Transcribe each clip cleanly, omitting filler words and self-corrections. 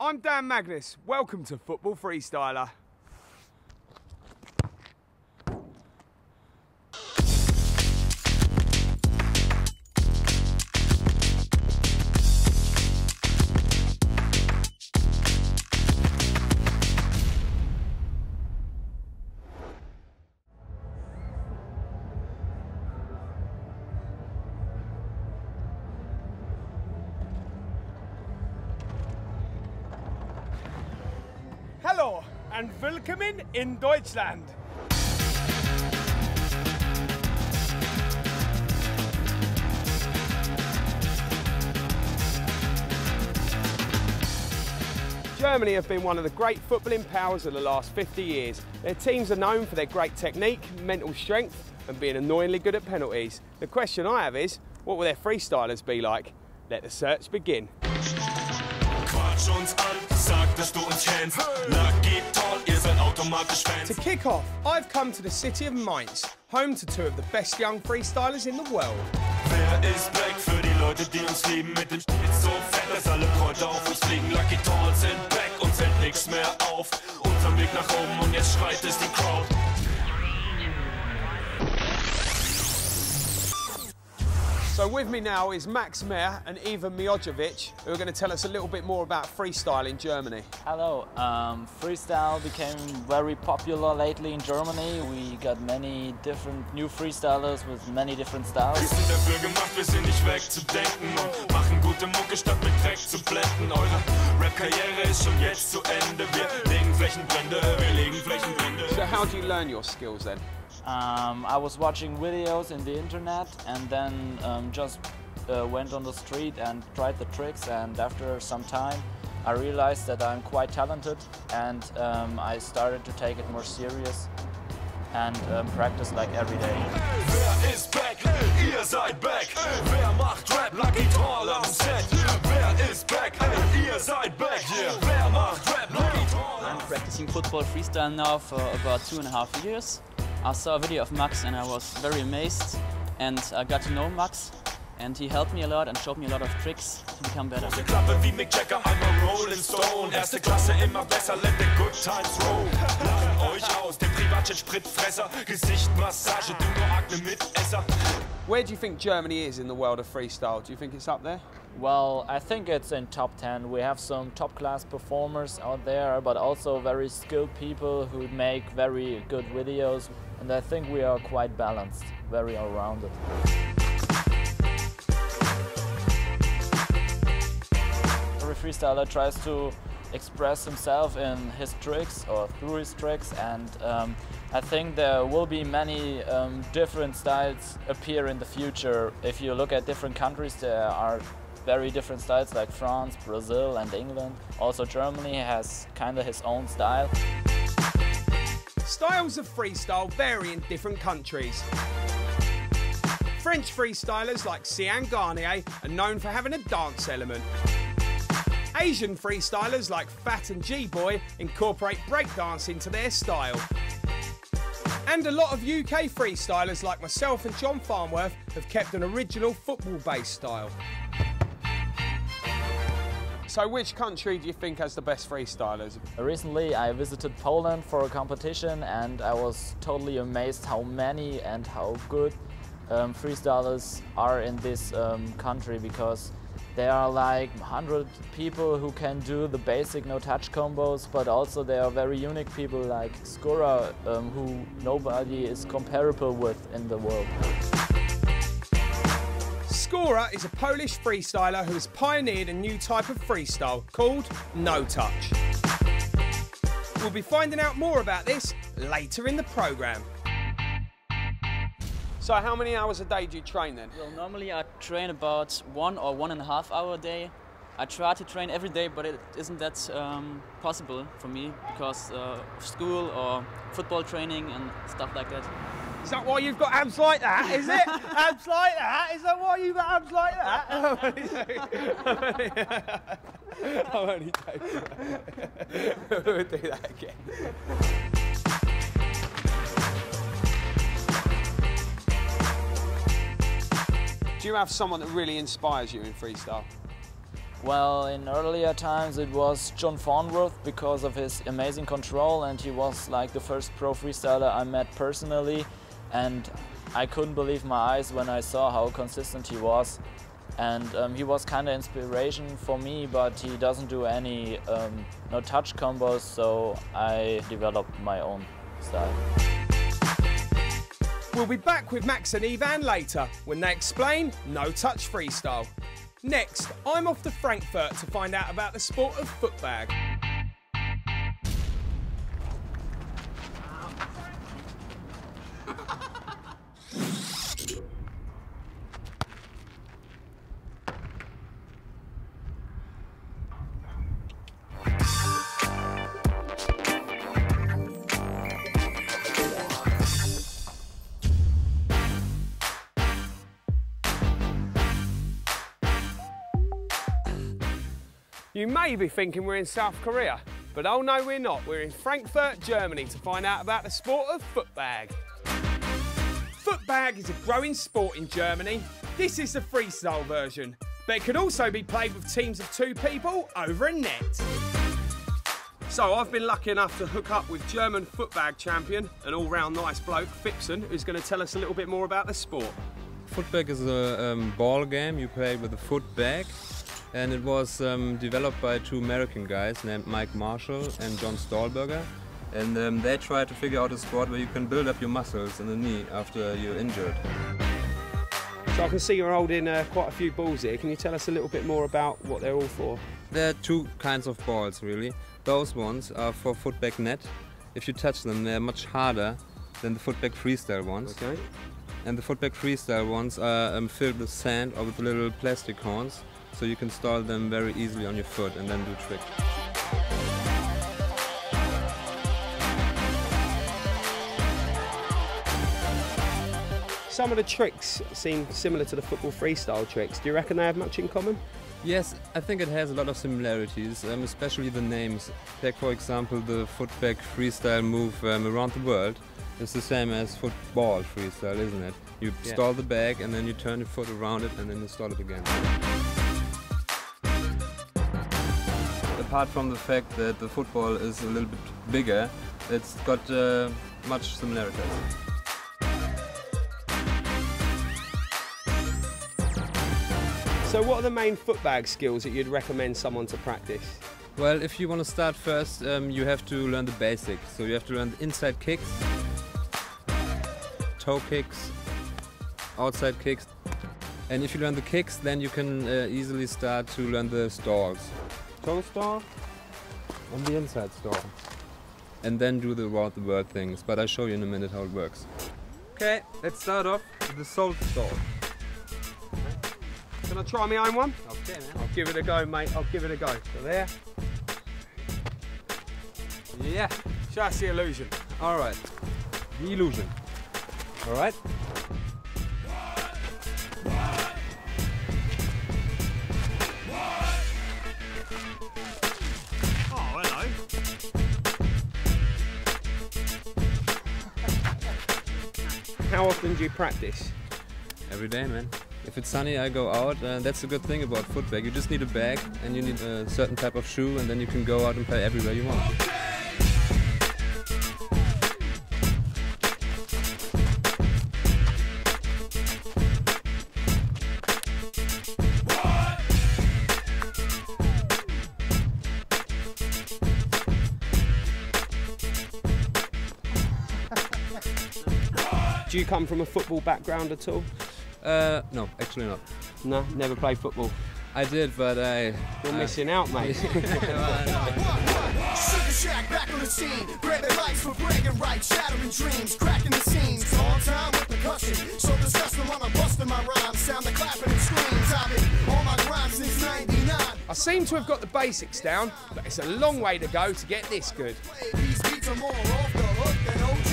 I'm Dan Magnus. Welcome to Football Freestyler. Hallo and willkommen in Deutschland. Germany have been one of the great footballing powers of the last 50 years. Their teams are known for their great technique, mental strength and being annoyingly good at penalties. The question I have is, what will their freestylers be like? Let the search begin. To kick off, I've come to the city of Mainz, home to two of the best young freestylers in the world. So with me now is Max Mehr and Ivan Miojovic, who are going to tell us a little bit more about freestyle in Germany. Hello, freestyle became very popular lately in Germany. We got many different new freestylers with many different styles. Wir sind dafür gemacht, wir sind nicht wegzudenken und machen gute Mucke statt mit Dreck zu blenden. Eure Rap-Karriere ist schon jetzt zu Ende. Wir legen Flächenbrände, wir legen Flächenbrände. So how do you learn your skills then? I was watching videos in the internet and then just went on the street and tried the tricks, and after some time I realized that I'm quite talented, and I started to take it more serious and practice like every day. Wer ist back? Ihr seid back. Wer macht Rap? Lucky Tall am Set. Wer ist back? Ihr seid back. Wer macht Rap? Lucky Tall. I'm practicing football freestyle now for about 2.5 years. I saw a video of Max and I was very amazed, and I got to know Max and he helped me a lot and showed me a lot of tricks to become better. Klappe wie Mick Jagger, einmal Rolling Stone. Erste Klasse immer besser, let the good times roll. Lachen euch aus, der Privatjet-Spritfresser. Gesichtmassage, du nur Akne Mitesser. Where do you think Germany is in the world of freestyle? Do you think it's up there? Well, I think it's in top 10. We have some top-class performers out there, but also very skilled people who make very good videos. And I think we are quite balanced, very all-rounded. Every freestyler tries to express himself in his tricks or through his tricks, and I think there will be many different styles appear in the future. If you look at different countries, there are very different styles like France, Brazil and England. Also Germany has kind of his own style. Styles of freestyle vary in different countries. French freestylers like Cian Garnier are known for having a dance element. Asian freestylers like Fat and G-Boy incorporate breakdance into their style. And a lot of UK freestylers like myself and John Farnworth have kept an original football-based style. So which country do you think has the best freestylers? Recently I visited Poland for a competition, and I was totally amazed how many and how good freestylers are in this country, because there are like 100 people who can do the basic no-touch combos, but also there are very unique people like Skora, who nobody is comparable with in the world. Skora is a Polish freestyler who has pioneered a new type of freestyle called no-touch. We'll be finding out more about this later in the programme. So how many hours a day do you train then? Well, normally I train about 1 or 1.5 hour a day. I try to train every day, but it isn't that possible for me because of school or football training and stuff like that. Is that why you've got abs like that, is it? Abs like that? Is that why you've got abs like that? I'm only joking. We'll do that again. Do you have someone that really inspires you in freestyle? Well, in earlier times it was John Farnworth because of his amazing control, and he was like the first pro freestyler I met personally, and I couldn't believe my eyes when I saw how consistent he was. And he was kind of inspiration for me, but he doesn't do any no touch combos, so I developed my own style. We'll be back with Max and Ivan later when they explain no touch freestyle. Next, I'm off to Frankfurt to find out about the sport of footbag. You may be thinking we're in South Korea, but oh no we're not. We're in Frankfurt, Germany to find out about the sport of footbag. Footbag is a growing sport in Germany. This is the freestyle version, but it can also be played with teams of 2 people over a net. So I've been lucky enough to hook up with German footbag champion, an all-round nice bloke, Phipson, who's going to tell us a little bit more about the sport. Footbag is a ball game you play with a foot bag. And it was developed by 2 American guys named Mike Marshall and John Stahlberger. And they tried to figure out a sport where you can build up your muscles in the knee after you're injured. So I can see you're holding quite a few balls here. Can you tell us a little bit more about what they're all for? There are 2 kinds of balls really. Those ones are for footbag net. If you touch them, they're much harder than the footbag freestyle ones. Okay. And the footbag freestyle ones are filled with sand or with little plastic horns, so you can stall them very easily on your foot and then do tricks. Some of the tricks seem similar to the football freestyle tricks. Do you reckon they have much in common? Yes, I think it has a lot of similarities, especially the names. Take for example the footbag freestyle move around the world. It's the same as football freestyle, isn't it? You stall the bag and then you turn your foot around it and then you stall it again. Apart from the fact that the football is a little bit bigger, it's got much similarities. So what are the main footbag skills that you'd recommend someone to practice? Well, if you want to start first, you have to learn the basics. So you have to learn the inside kicks, toe kicks, outside kicks. And if you learn the kicks, then you can easily start to learn the stalls. Toe stall and the inside stall. And then do the around the world things, but I'll show you in a minute how it works. Okay, let's start off with the salt stall. Can I try my own one? Okay, man. I'll give it a go, mate. I'll give it a go. So there. Yeah. Show us the illusion. All right. The illusion. All right. Oh, hello. How often do you practice? Every day, man. If it's sunny, I go out. That's the good thing about footbag. You just need a bag and you need a certain type of shoe, and then you can go out and play everywhere you want. Do you come from a football background at all? No, actually not. No, never played football. I did, but You're missing out, mate. Sugar Shack back on the scene, grabbing lights for bragging rights, shattering dreams, cracking the scenes, on time with percussion. So disgusting when I'm busting my rhymes, sound the clapping and screams. I've been on my grind since '99. I seem to have got the basics down, but it's a long way to go to get this good. These beats are more off the hook than OJ.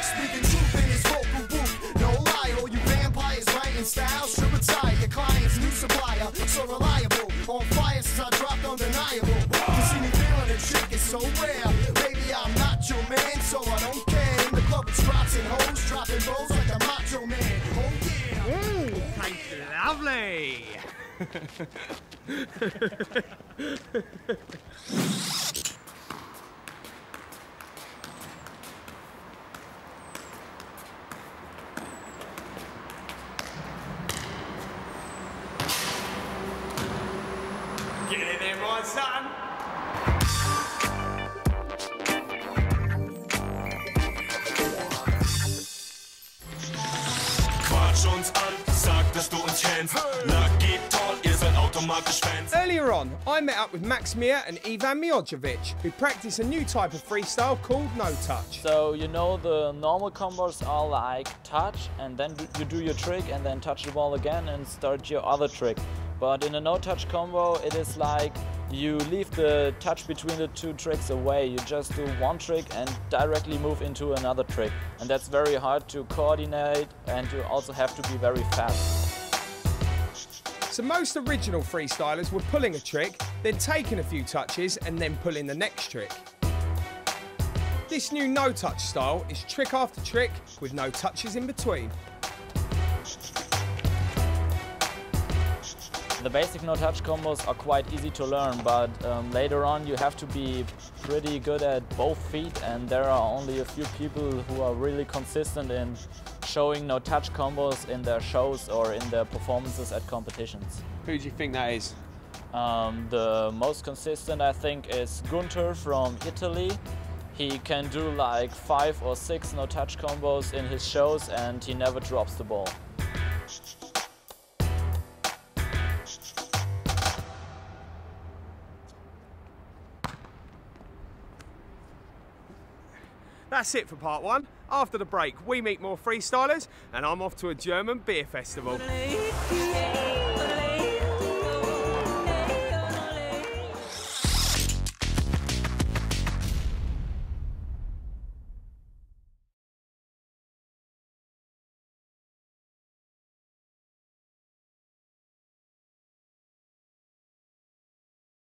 Speaking truth in his vocal booth, no lie. All you vampires writing style should retire. Your client's new supplier, so reliable. On fire since I dropped undeniable. To see me feeling the trick is so rare. Baby, I'm not your man, so I don't care. In the club it's drops and hoes, dropping rolls like a macho man. Oh yeah. Tastes lovely. Get in there, my son. Quatsch uns an, sag, dass du uns kennst. Lucky toll, ihr seid automatisch Fans. Earlier on, I met up with Max Mir and Ivan Miojovic, who practice a new type of freestyle called no touch. So you know the normal combos are like touch and then you do your trick and then touch the ball again and start your other trick. But in a no-touch combo, it is like you leave the touch between the two tricks away. You just do one trick and directly move into another trick. And that's very hard to coordinate, and you also have to be very fast. So most original freestylers were pulling a trick, then taking a few touches and then pulling the next trick. This new no-touch style is trick after trick with no touches in between. The basic no-touch combos are quite easy to learn, but later on you have to be pretty good at both feet, and there are only a few people who are really consistent in showing no-touch combos in their shows or in their performances at competitions. Who do you think that is? The most consistent, I think, is Gunther from Italy. He can do like 5 or 6 no-touch combos in his shows and he never drops the ball. That's it for part 1. After the break, we meet more freestylers and I'm off to a German beer festival.